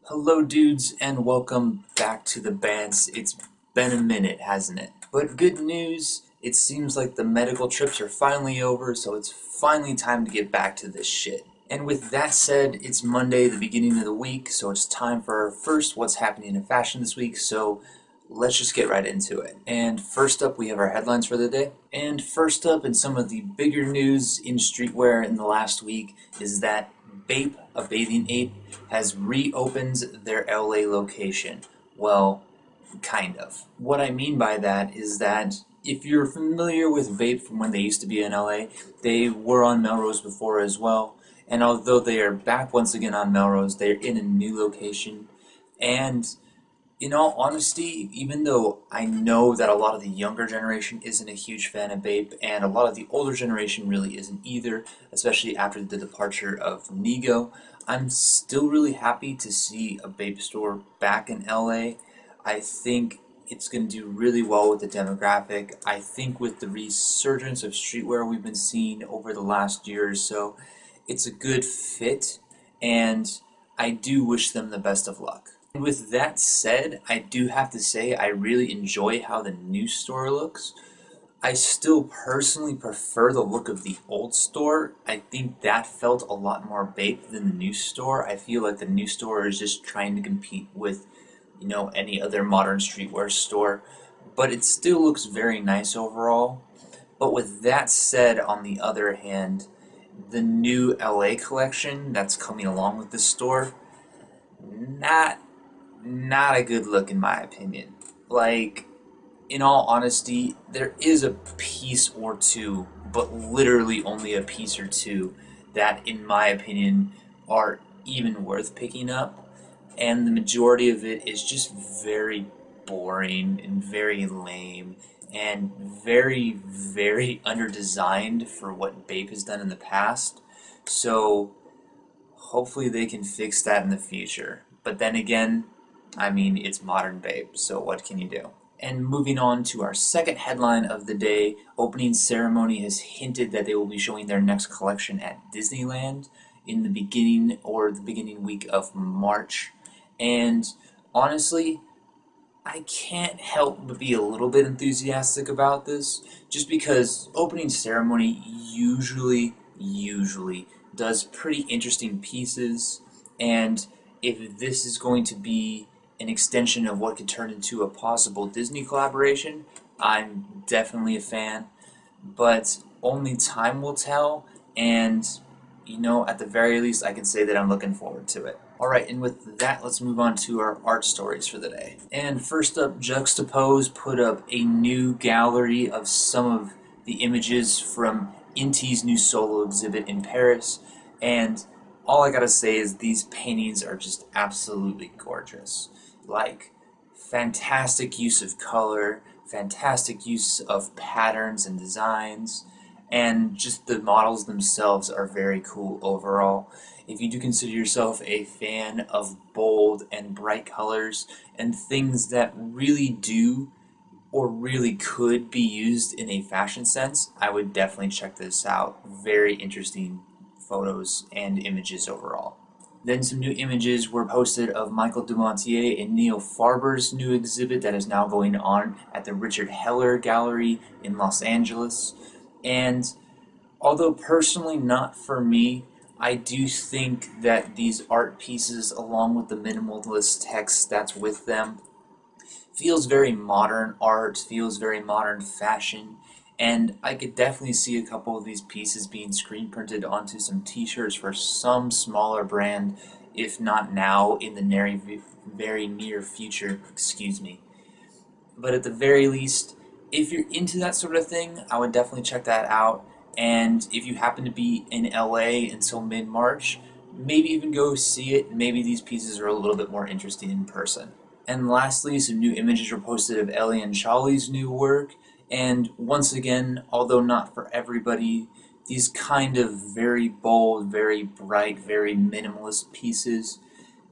Hello dudes and welcome back to the bands. It's been a minute, hasn't it? But good news, it seems like the medical trips are finally over, so it's finally time to get back to this shit. And with that said, it's Monday, the beginning of the week, so it's time for our first What's Happening in Fashion this week, so let's just get right into it. And first up, we have our headlines for the day. And first up, in some of the bigger news in streetwear in the last week, is that Bape, a bathing ape, has reopened their LA location. Well, kind of. What I mean by that is that if you're familiar with Bape from when they used to be in LA, they were on Melrose before as well. And although they are back once again on Melrose, they're in a new location. And in all honesty, even though I know that a lot of the younger generation isn't a huge fan of Bape, and a lot of the older generation really isn't either, especially after the departure of Nigo, I'm still really happy to see a Bape store back in LA. I think it's going to do really well with the demographic. I think with the resurgence of streetwear we've been seeing over the last year or so, it's a good fit, and I do wish them the best of luck. With that said, I do have to say I really enjoy how the new store looks. I still personally prefer the look of the old store. I think that felt a lot more Bape than the new store. I feel like the new store is just trying to compete with, any other modern streetwear store. But it still looks very nice overall. But with that said, on the other hand, the new LA collection that's coming along with this store, not not a good look in my opinion. Like, in all honesty, there is a piece or two, but literally only a piece or two, that in my opinion are even worth picking up. And the majority of it is just very boring and very lame and very, very underdesigned for what Bape has done in the past. So hopefully they can fix that in the future. But then again, I mean, it's modern Bape, so what can you do? And moving on to our second headline of the day, Opening Ceremony has hinted that they will be showing their next collection at Disneyland in the beginning week of March. And honestly, I can't help but be a little bit enthusiastic about this, just because Opening Ceremony usually does pretty interesting pieces, and if this is going to be an extension of what could turn into a possible Disney collaboration, I'm definitely a fan, but only time will tell, and at the very least, I can say that I'm looking forward to it. Alright, and with that, let's move on to our art stories for the day. And first up, Juxtapose put up a new gallery of some of the images from Inti's new solo exhibit in Paris, and all I gotta say is these paintings are just absolutely gorgeous. Like, fantastic use of color, fantastic use of patterns and designs, and just the models themselves are very cool overall. If you do consider yourself a fan of bold and bright colors and things that really do or really could be used in a fashion sense, I would definitely check this out. Very interesting photos and images overall. Then some new images were posted of Michael Dumontier and Neil Farber's new exhibit that is now going on at the Richard Heller Gallery in Los Angeles. And although personally not for me, I do think that these art pieces, along with the minimalist text that's with them, feels very modern art, feels very modern fashion, and I could definitely see a couple of these pieces being screen printed onto some t-shirts for some smaller brand, if not now, in the very near future, excuse me. But at the very least, if you're into that sort of thing, I would definitely check that out. And if you happen to be in LA until mid-March, maybe even go see it. Maybe these pieces are a little bit more interesting in person. And lastly, some new images were posted of Elian Chali's new work. And once again, although not for everybody, these kind of very bold, very bright, very minimalist pieces,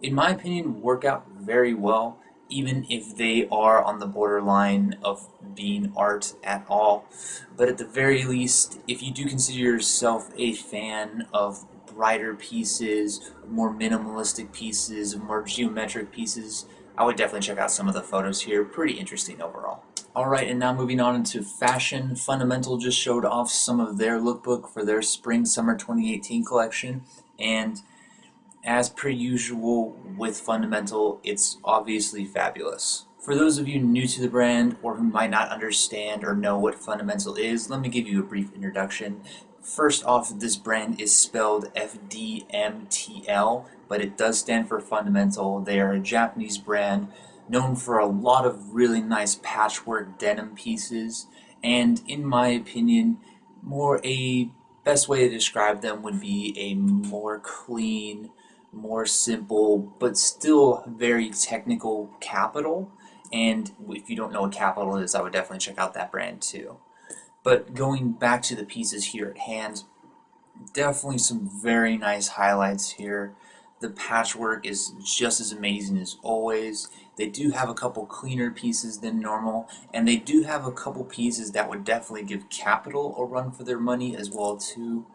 in my opinion, work out very well, even if they are on the borderline of being art at all. But at the very least, if you do consider yourself a fan of brighter pieces, more minimalistic pieces, more geometric pieces, I would definitely check out some of the photos here. Pretty interesting overall. Alright, and now moving on into fashion. Fundamental just showed off some of their lookbook for their Spring-Summer 2018 collection, and as per usual with Fundamental, it's obviously fabulous. For those of you new to the brand or who might not understand or know what Fundamental is, let me give you a brief introduction. First off, this brand is spelled FDMTL, but it does stand for Fundamental. They are a Japanese brand known for a lot of really nice patchwork denim pieces, and in my opinion, best way to describe them would be a more clean, more simple, but still very technical Capital. And if you don't know what Capital is, I would definitely check out that brand too. But going back to the pieces here at hand, definitely some very nice highlights here. The patchwork is just as amazing as always. They do have a couple cleaner pieces than normal, and they do have a couple pieces that would definitely give Capital a run for their money as well too.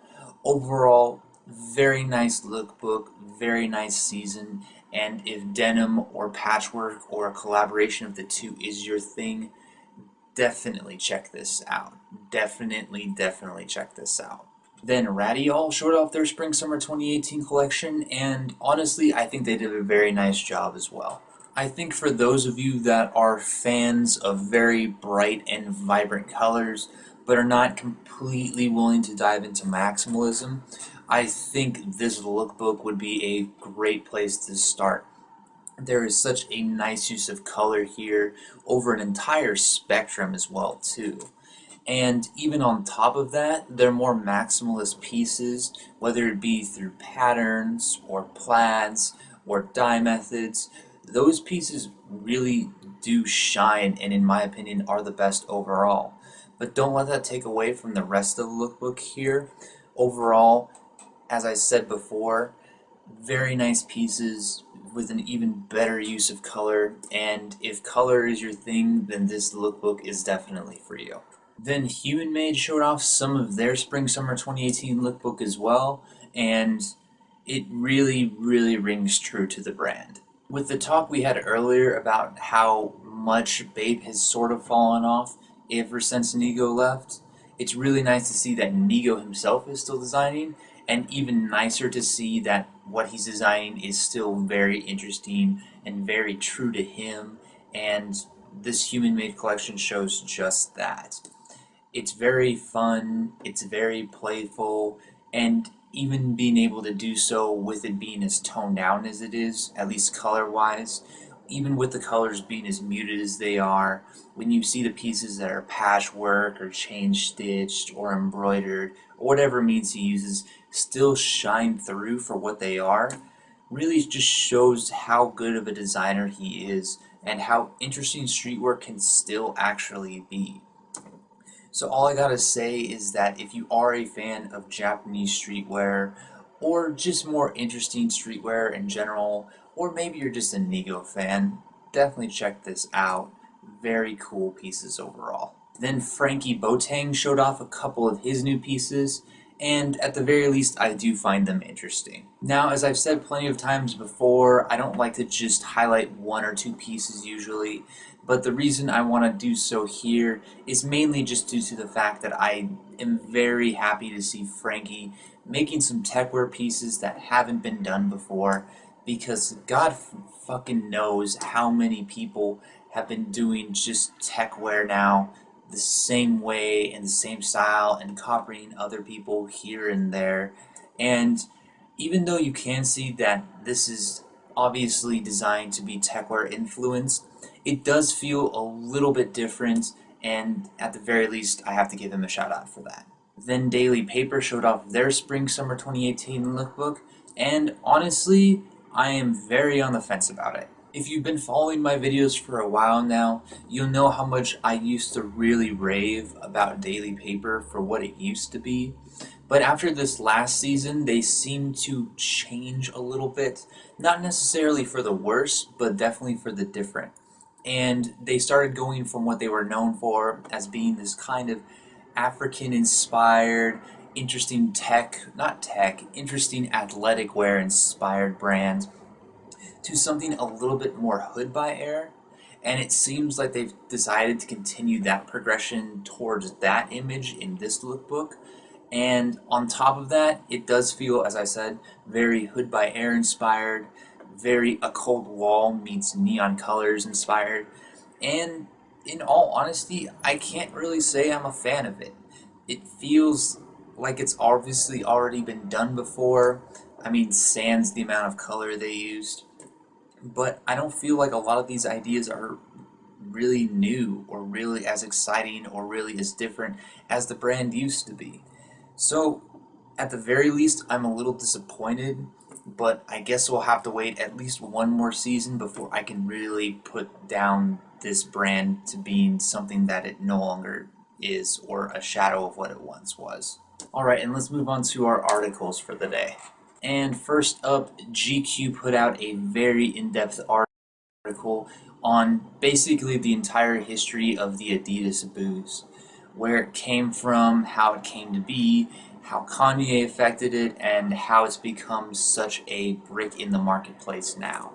Overall, very nice lookbook, very nice season, and if denim or patchwork or a collaboration of the two is your thing, definitely check this out. Definitely check this out. Then Radiall showed off their Spring-Summer 2018 collection, and honestly, I think they did a very nice job as well. I think for those of you that are fans of very bright and vibrant colors, but are not completely willing to dive into maximalism, I think this lookbook would be a great place to start. There is such a nice use of color here over an entire spectrum as well too. And even on top of that, they're more maximalist pieces, whether it be through patterns or plaids or dye methods. Those pieces really do shine and in my opinion are the best overall. But don't let that take away from the rest of the lookbook here. Overall, as I said before, very nice pieces with an even better use of color, and if color is your thing, then this lookbook is definitely for you. Then Human Made showed off some of their Spring-Summer 2018 lookbook as well, and it really rings true to the brand. With the talk we had earlier about how much Bape has sort of fallen off ever since Nigo left, it's really nice to see that Nigo himself is still designing, and even nicer to see that what he's designing is still very interesting and very true to him, and this Human Made collection shows just that. It's very fun, it's very playful, and even being able to do so with it being as toned down as it is, at least color-wise, even with the colors being as muted as they are, when you see the pieces that are patchwork or chain-stitched or embroidered, or whatever means he uses, still shine through for what they are, really just shows how good of a designer he is and how interesting streetwear can still actually be. So all I gotta say is that if you are a fan of Japanese streetwear, or just more interesting streetwear in general, or maybe you're just a Nigo fan, definitely check this out. Very cool pieces overall. Then Frankie Boateng showed off a couple of his new pieces, and at the very least I do find them interesting. Now, as I've said plenty of times before, I don't like to just highlight one or two pieces usually, but the reason I want to do so here is mainly just due to the fact that I am very happy to see Frankie making some techwear pieces that haven't been done before, because God fucking knows how many people have been doing just techwear now the same way and the same style and copying other people here and there. And even though you can see that this is obviously designed to be techwear influenced, it does feel a little bit different, and at the very least I have to give him a shout out for that. Then Daily Paper showed off their Spring-Summer 2018 lookbook, and honestly I am very on the fence about it. If you've been following my videos for a while now, you'll know how much I used to really rave about Daily Paper for what it used to be. But after this last season, they seem to change a little bit. Not necessarily for the worse, but definitely for the different. And they started going from what they were known for as being this kind of African-inspired, interesting interesting athletic wear inspired brand to something a little bit more hood by air. And it seems like they've decided to continue that progression towards that image in this lookbook. And on top of that, it does feel, as I said, very hood by air inspired, very a cold wall meets neon colors inspired. And in all honesty, I can't really say I'm a fan of it. It feels like it's obviously already been done before. I mean, sans the amount of color they used. But I don't feel like a lot of these ideas are really new or really as exciting or really as different as the brand used to be. So, at the very least, I'm a little disappointed, but I guess we'll have to wait at least one more season before I can really put down this brand to being something that it no longer is or a shadow of what it once was. Alright, and let's move on to our articles for the day. And first up, GQ put out a very in-depth article on basically the entire history of the Adidas Boost, where it came from, how it came to be, how Kanye affected it, and how it's become such a brick in the marketplace now.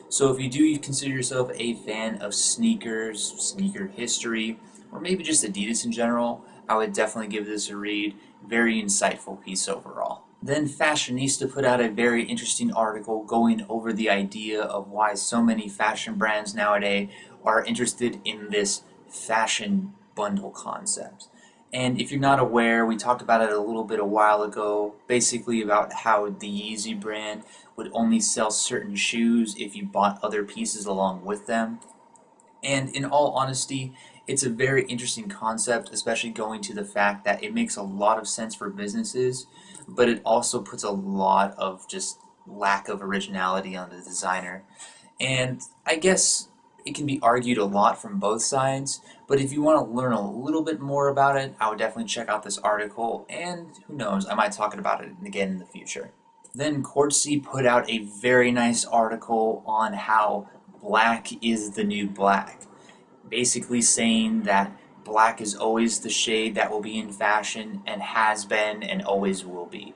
So if you do consider yourself a fan of sneakers, sneaker history, or maybe just Adidas in general, I would definitely give this a read. Very insightful piece overall. Then Fashionista put out a very interesting article going over the idea of why so many fashion brands nowadays are interested in this fashion bundle concept. And if you're not aware, we talked about it a little bit a while ago, basically about how the Yeezy brand would only sell certain shoes if you bought other pieces along with them. And in all honesty, it's a very interesting concept, especially going to the fact that it makes a lot of sense for businesses, but it also puts a lot of just lack of originality on the designer. And I guess it can be argued a lot from both sides, but if you want to learn a little bit more about it, I would definitely check out this article, and who knows, I might talk about it again in the future. Then Quartzy put out a very nice article on how black is the new black, basically saying that black is always the shade that will be in fashion and has been and always will be.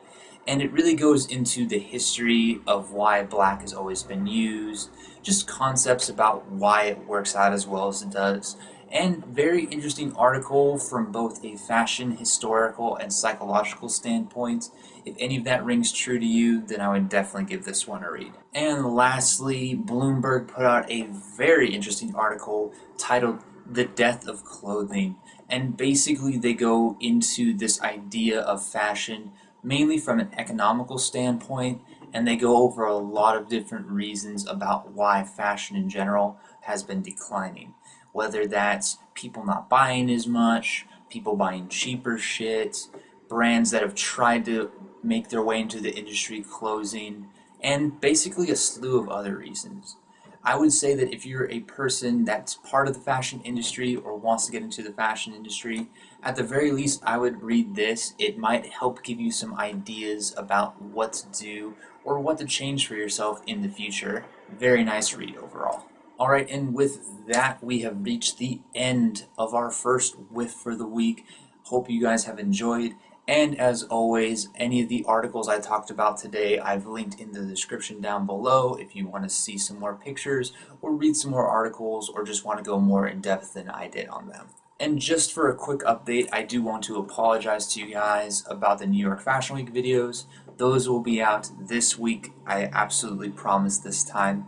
And it really goes into the history of why black has always been used, just concepts about why it works out as well as it does, and very interesting article from both a fashion, historical, and psychological standpoint. If any of that rings true to you, then I would definitely give this one a read. And lastly, Bloomberg put out a very interesting article titled The Death of Clothing. And basically they go into this idea of fashion mainly from an economical standpoint, and they go over a lot of different reasons about why fashion in general has been declining. Whether that's people not buying as much, people buying cheaper shit, brands that have tried to make their way into the industry closing, and basically a slew of other reasons. I would say that if you're a person that's part of the fashion industry or wants to get into the fashion industry, at the very least I would read this. It might help give you some ideas about what to do or what to change for yourself in the future. Very nice read overall. Alright, and with that we have reached the end of our first whiff for the week. Hope you guys have enjoyed. And as always, any of the articles I talked about today, I've linked in the description down below if you want to see some more pictures or read some more articles or just want to go more in depth than I did on them. And just for a quick update, I do want to apologize to you guys about the New York Fashion Week videos. Those will be out this week, I absolutely promise this time.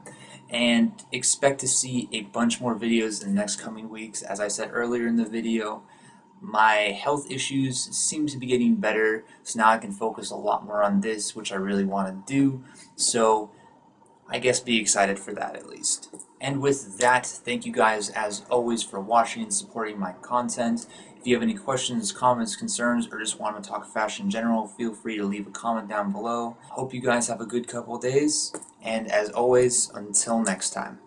And expect to see a bunch more videos in the next coming weeks. As I said earlier in the video, my health issues seem to be getting better, so now I can focus a lot more on this, which I really want to do. So I guess be excited for that at least. And with that, thank you guys as always for watching and supporting my content. If you have any questions, comments, concerns, or just want to talk fashion in general, feel free to leave a comment down below. Hope you guys have a good couple of days, and as always, until next time.